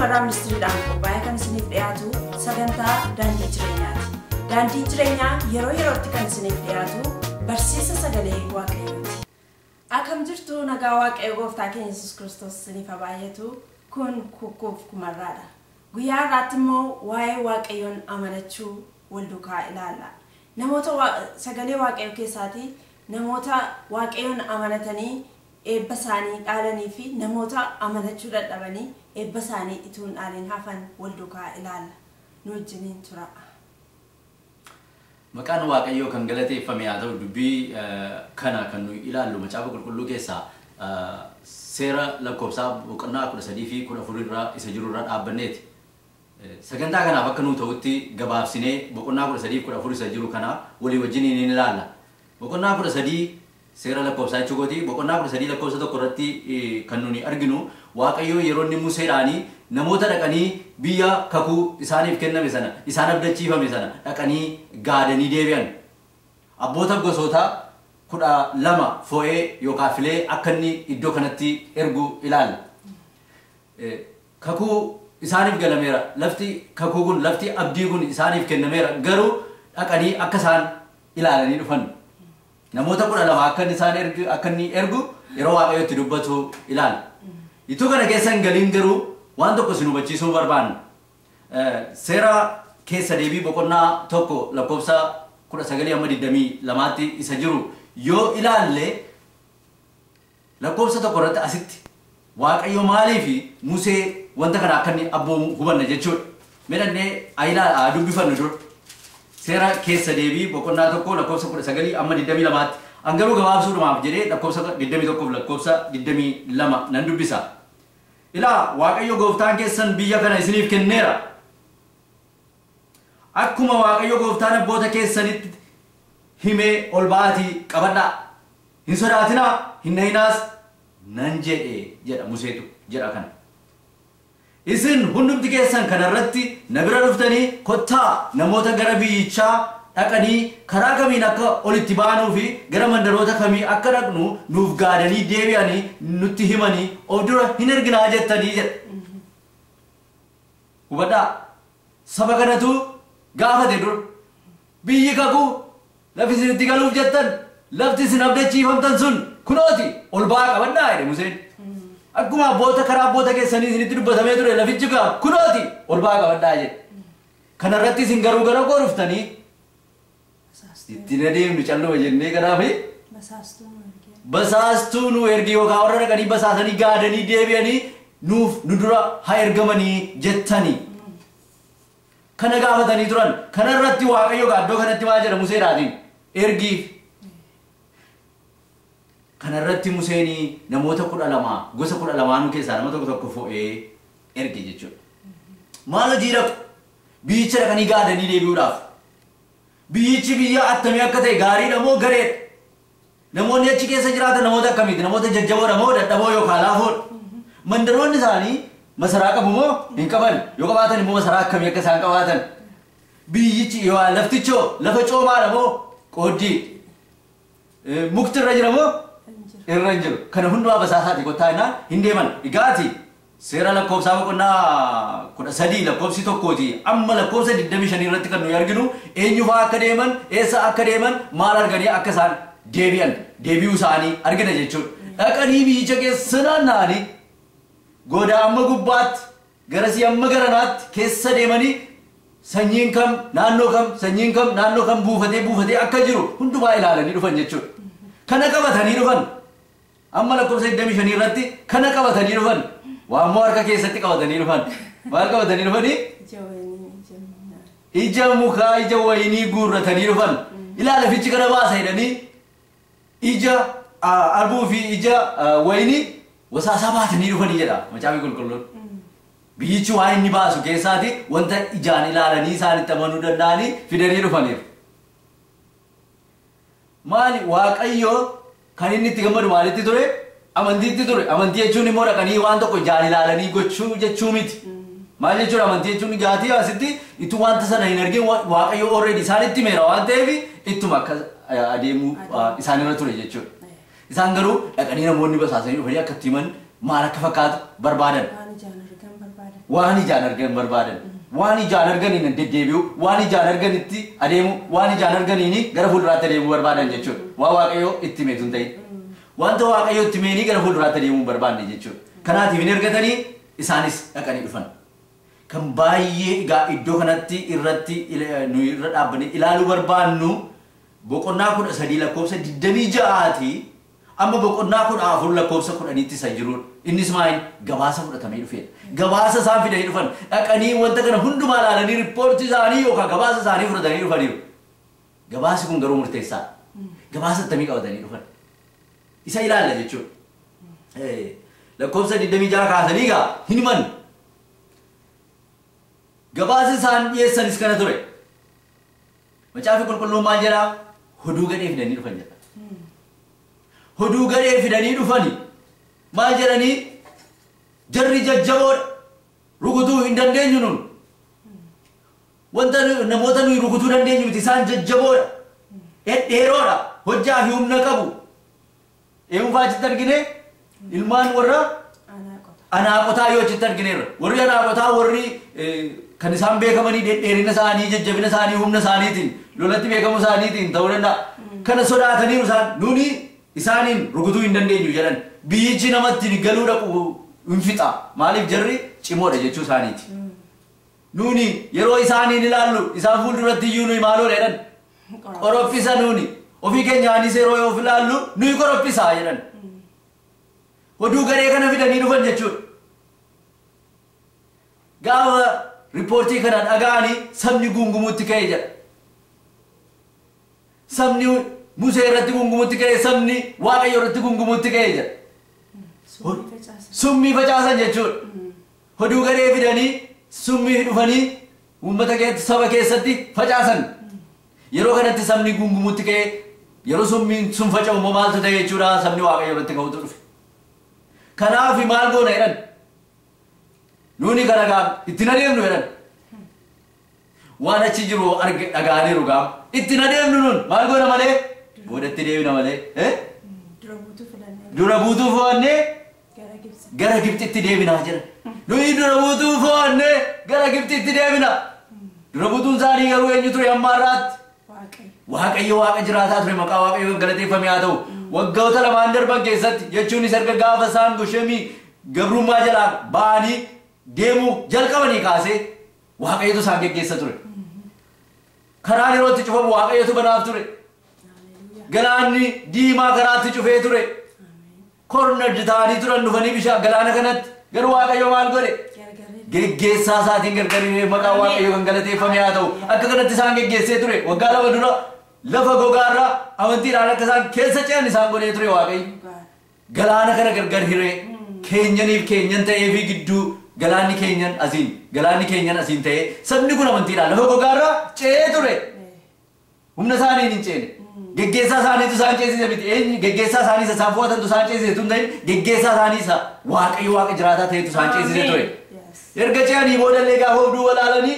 kuku-kumera ministiriidhaan qophaa'ee kan isiniif dhiyaatu sagantaa daandii jireenyaati. Daandii jireenyaa yeroo yerootti kan isiniif dhiyaatu barsiisa sagalee Waaqayyooti. Akkam jirtu nagaa Waaqayyo gooftaa keenya Yesuus Kiristoos isiniif haa baay'atu. Kun kuku-kumeraadha. Guyyaa irratti immoo waa'ee Waaqayyoon amanachuu wal duukaa ilaalla. Namoota sagalee Waaqayyoo keessaatii namoota Waaqayyoon amanatanii eebba isaanii dhaalanii fi namoota amanachuu dadhabanii eebba isaanii ituun dhaalin hafan wal duukaa ilaalla. Nu wajjiniin tura. Maqaan Waaqayyoo kan galateeffame haa ta'u dubbii kana kan nu ilaallu macaafa qulqulluu keessaa seera lakkoofsaa boqonnaa 13 fi 14 irraa isa jiru irraa dhaabbanneeti. Sagantaa kanaaf akka nu ta'utti gabaabsinee boqonnaa 13 fi 14 isa jiru kana walii wajjiniin ilaalla. Boqonnaa 13 seera lakkoofsaa jechuuti boqonnaa 13 lakkoofsa tokko irratti kan nuni arginu Waaqayyoo yeroo inni Museedhaanii namoota dhaqanii biyya kakuu isaaniif kenname sana isaan abdachiifame sana dhaqanii gaadanii deebi'an. Abboota gosoota 12 fo'ee yookaan filee akka inni iddoo kanatti ergu ilaalla. Kakuu isaaniif galameera lafti kakuu kun lafti abdii kun isaaniif kennameera garuu dhaqanii akka isaan ilaalanii dhufan. Namoota 12 akka inni ergu yeroo Waaqayyootti dubbatu ilaalla. Ituu kana keessa hin galiin garuu waan tokko isin hubachiisuu barbaanna. Seera keessa deebii boqonnaa tokko lakkoofsa 19-22 isa jiru yoo ilaalle lakkoofsa tokko irratti asitti Waaqayyo maaliif Musee wanta kana akka inni abboomu hubanna jechuudha. Medhannee ayilaa dubbifannu dur. Seera keessa deebii boqonnaa tokko lakkoofsa 19-22 angaruu gabaabsuudhumaaf jedhee lakkoofsa 21 lakkoofsa 22 nan dubbisa. Ilaa Waaqayyo gooftaan keessan biyya kana isiniif kenneera. Akkuma Waaqayyo gooftaan abboota keessanitti himee ol ba'aatii qabadhaa. Hin sodaatinaa, hin nayinaas nan jedha Museetu jedha kana. Isin hundumti keessan kanarratti na bira dhuftanii kottaa namoota gara biyyichaa dhaqanii karaa kamiin akka olitti baanuu fi gara mandaroota kamii akka dhaqnu nuuf gaadanii deebi'anii nutti himanii of dura hin erginaa jettanii jedha. Hubadhaa saba kanatu gaafate dur biyyi kakuu lafi isinitti galuuf jettan lafti isin abdachiifamtan sun kunooti ol ba'aa qabadhaa jedhe Museen. Akkuma abboota karaa abboota keessanii isinitti dubbatamee ture lafichi gaa kunooti ol ba'aa qabadhaa jedhe. Kanarratti isin garuu gara koo dhuftanii ittiin adeemnu calluma jennee kanaafi basaastuu nu ergi yookaan warra dhaqanii basaasanii gaadanii deebi'anii nuuf nu dura haa ergamanii jettanii. Kana gaafatanii turan. Kanarratti Waaqayyo iddoo kanatti maal jedha Museedhaatiin ergiif. Kanarratti Museenii namoota 12 gosa 12 keessaa nama tokko fo'ee erge jechuudha. Maal hojii dhaqu biyyicha dhaqanii gaadanii deebi'uudhaaf. Biyyichi biyya attamii akka ta'e gaariidha moo gareedha? Namoonni achi keessa jiraatan namoota akkamiiti? Namoota jajjaboodha moo dadhaboo yookaan laafoodha? Mandaroonni isaanii masaraa qabu moo hin qaban? Yoo qabaatan immoo masaraa akkamii akka isaan qabaatan? Biyyichi yoo laftichoo lafa coomaadha moo qooddii? Mukti irra jira moo irra hin jiru? Kana hundumaa basaasaati kottaa innaan hin deeman. Egaati seera lakkoofsaa boqonnaa 13 lakkoofsi tokkooti amma lakkoofsa 25 irratti kan nuyi arginu eenyufaa akka deeman eessa akka deeman maal arganii akka isaan deebi'an deebi'uu isaanii argina jechuudha. Dhaqanii biyyicha keessa naanna'anii godaa amma gubbaatti garasii amma garanaatti keessa deemanii sanyiin kam naannoo kam buufatee akka jiru hundumaa ilaalanii dhufan jechuudha. Kana qabatanii dhufan amma lakkoofsa 25 irratti kana qabatanii dhufan. Waan moo harka keessatti qabatanii dhufan. Maal qabatanii dhufanii? Ija mukaa ija wayinii guurratanii dhufan. Ilaala fiichi kana baasa jedhanii ija arbuu fi ija wayinii wasaasaa baatanii dhufanii jedha macaafni qulqulluun. Biyyichi waan inni baasu keessaati wanta ijaan ilaalanii isaanitti amanuu danda'anii fidanii dhufaniiru. Maali Waaqayyo kan inni itti gammadu maalitti ture? Amantiitti ture. Amantii jechuun immoo dhaqanii waan tokko ijaan ilaalanii gochuu jechuu miti. Maal jechuudha amantii jechuun gaatii asitti itti wanta sana hin argin Waaqayyo already isaanitti meera waan ta'eef ittuma akka adeemuu isaanirra ture jechuudha. Isaan garuu dhaqanii namoonni basaasanii dhufanii akka itti himan maal akka fakkaatu barbaadan. waan ijaan argan barbaadan. Waan ijaan arganiin deddeebi'u, waan ijaan arganitti adeemu, waan ijaan arganiin gara fuulduraatti adeemuu barbaadan jechuudha. Waa Waaqayyoo itti himeetu hin ta'in. Wanta Waaqayyoo itti himeenii gara fuulduraatti adeemuu barbaanne jechuudha. Kanaatiif hin ergatanii isaanis dhaqanii dhufan. Kan baay'ee egaa iddoo kanatti irratti nu irra dhaabbanii ilaaluu barbaannu boqonnaa 13 lakkoofsa 26 amma boqonnaa 14 lakkoofsa 10tti isa jiruudha. Innis maal gabaasa fudhatamee dhufeedha. Gabaasa isaan fidanii dhufan dhaqanii wanta kana hundumaa ilaalanii riippoortii isaanii yookaan gabaasa isaanii fudhatanii dhufaniiru. Gabaasi kun garuu murteessaadha. Gabaasa akkamii qabatanii dhufan? Isa ilaalla jechuudha. Lakkoofsa 26 kaasanii egaa hin himan. Gabaasa isaan dhiyeessanis kana ture. Macaafa qulqulluun maal jedhaa? Hoduu gadhee fidanii dhufan jedha. Hoduu gadhee fidanii dhufani. Maal jedhanii? Jarri jajjaboodha. Rukutuu hin dandeenyu nun. Wanta namoota nuyi rukutuu dandeenyu miti isaan jajjaboodha. Dheeroodha. Hojjaa fi humna qabu. Eeguufaa achitti argine ilmaan warra anaaqotaa yoo achitti argineerra. Warri anaaqotaa warri kan isaan beekamanii dheerina isaanii, jajjabina isaanii, humna isaaniitiin, lolatti beekamu isaaniitiin ta'uu danda'a. Kana sodaataniiru isaan nuni isaaniin rukutuu hin dandeenyu jedhan. Biyyichi namatti galuu dhaqu hin fixa. Maaliif jarri cimoodha jechuu isaaniiti. Nuni yeroo isaaniin ilaallu isaan fuulduratti iyyuu nuyi maaloodha jedhan. Qorophisa nuni. Ofii keenyaanis yeroo yoo ilaallu nuyi qorophisaa jedhan. Hoduu gadhee kana fidanii dhufan jechuudha. Gaafa riippoortii kana dhaga'anii sabni gungumuutti ka'e jedha. Sabni Musee irratti gungumuutti ka'e, sabni Waaqayyo irratti gungumuutti ka'e jedha. Summii facaasan jechuudha. Hoduu gadhee fidanii summii dhufanii uummata saba keessatti facaasan. Yeroo kanatti sabni gungumuutti ka'e yeroo summiin sun faca'u immoo maaltu ta'e jechuudha sabni Waaqayyo irratti ka'utu dhufe. Kanaaf maal goona jedhan? Nuni kana gaam itti adeemnu jedhan. Waan achi jiru dhaga'aniiru gaam itti adeemnu nun maal goona malee? Boodatti deebina malee. Dura buutuu fo'annee gara Gibxitti deebinaa jedhan. Nuyi dura buutuu fo'annee gara Gibxitti deebina. Dura buutuun isaanii garuu eenyu ture amma har'aatti? Waaqayyo Waaqa jiraataa ture maqaa Waaqayyo galateeffamee haa ta'u. Waggoota lamaan darban keessatti jechuunis erga gaafa isaan Goshemii gabrummaa jalaa ba'anii deemuu jalqabanii kaasee Waaqayyotu isaan geggeessa ture. Karaan yeroo itti cufamu Waaqayyotu banaaf ture. Galaanni diimaa karaatti cufee ture. Korna ta'anii turan dhufanii bishaan galaana kanatti garuu Waaqayyo maal godhe? Geggeessaa isaatiin gargaaree maqaa Waaqayyo kan galateeffamee haa ta'u. Akka kanatti isaan geggeessee ture. Waggaa lama dura lafa gogaarraa amantiidhaan akka isaan keessa ce'an isaan godhee ture Waaqayyo. Galaana kana gargar hiree keenyaniif keenyan ta'ee fi gidduu galaanni keenyan asiin ta'ee sabni kun amantiidhaan lafa gogaarraa ce'ee ture. Humna isaaniin hin ceene. Geggeessaa isaaniitu isaan ceesise miti. Geggeessaa isaanii isa isaan fo'atantu isaan ceesise tun ta'in geggeessaa isaanii isa Waaqayyo Waaqa jiraataa ta'etu isaan ceesise ture. Erga ce'anii boodallee gaafa obduu walaalanii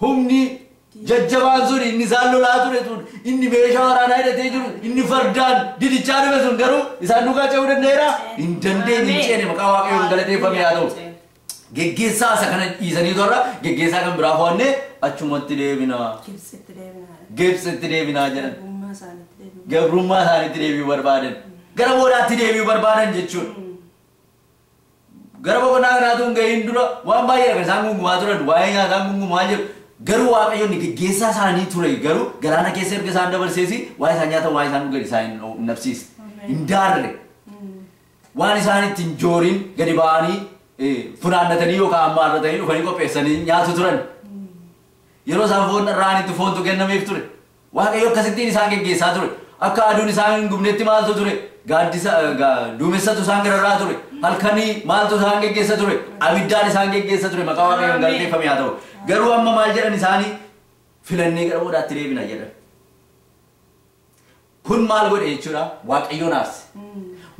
humni jajjabaan sun inni isaan lolaa ture sun inni meeshaa waraanaa hidhatee jiru inni fardaan didichaa dhufe sun garuu isaan dhugaa ce'uu danda'eera? Hin dandeenye hin ceene maqaa Waaqayyoon galateeffamee haa ta'u. Geggeessaa isa kana dhiisanii torra geggeessaa kan biraa fo'annee achumatti deebinaa. Gibxitti deebinaa jedhan. Gabrummaa isaaniitti deebi'uu barbaadan. Gara boodaatti deebi'uu barbaadan jechuudha. Gara boqonnaa kanaatu hin gahin dura waan baay'ee kan isaan gungumaa turan waa'ee nyaataa gungumaa jiru. Garuu Waaqayyoon geggeessaa isaanii ture garuu galaana keessa erga isaan dabarseesi waa'ee isaan nyaatan waa'ee isaan dhugan isaan hin nabsiise. Hin daarre. Waan isaan ittiin jooriin gadi ba'anii funaannatanii yookaan ammaarratanii dhufanii qopheessanii nyaatu turan. Yeroo isaan foon dharraanitti foontu kennameef ture. Waaqayyo akkasittiin isaan geggeessaa ture. Akka aduun isaan hin gubnetti maaltu ture? Gaaddisa duumessatu isaan gararraa ture. Halkanii maaltu isaan geggeessa ture? Abiddaan isaan geggeessa ture. Maqaa Waaqayyoon galateeffamee haa ta'u. Garuu amma maal jedhan isaanii filannee gara boodaatti deebina jedhan. Kun maal godhe jechuudha? Waaqayyoon aarse.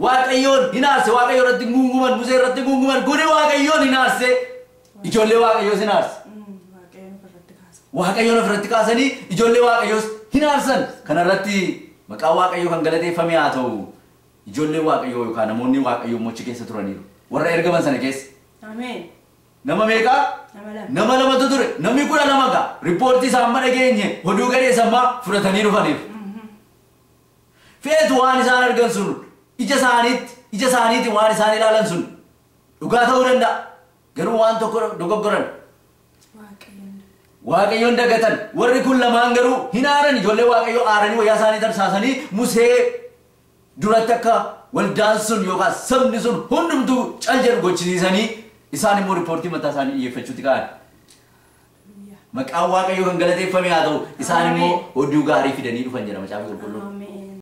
Waaqayyoon hin aarse. Waaqayyo irratti gunguman, Musee irratti gunguman. Kuni Waaqayyoon hin aarse. Ijoollee Waaqayyoos hin aarse. Waaqayyoon ofirratti kaasanii ijoollee Waaqayyoos hin aarsan. Kanarratti maqaa Waaqayyoo kan galateeffamee haa ta'u. Ijoollee Waaqayyoo yookaan namoonni Waaqayyoo mochi keessa turaniiru. Warra ergaman sana keessa. Ameen. nama meeqa nama lamatu ture namni 12 ga ripoortii isaan mana geenye hoduu gadee sammaa fudhatanii dhufaniif feetu waan isaan argan sun ija isaaniitti waan isaan ilaalan sun dhugaa ta'uu danda'a garuu waan tokko dogoggoran Waaqayyoon dagatan warri kun lamaan garuu hin aaran ijoollee Waaqayyoo aaranii wayyaa isaanii tarsaasanii Musee duratti akka waldaan sun yookaan sabni sun hundumtuu cal jedhu gochisiisanii isaan immoo ripoortii mataa isaanii dhiyeeffachuutti ka'an. Maqaan Waaqayyoo kan galateeffame haa ta'u isaan immoo oduu gaarii fidanii dhufan jedha Macaafa Qulqulluun.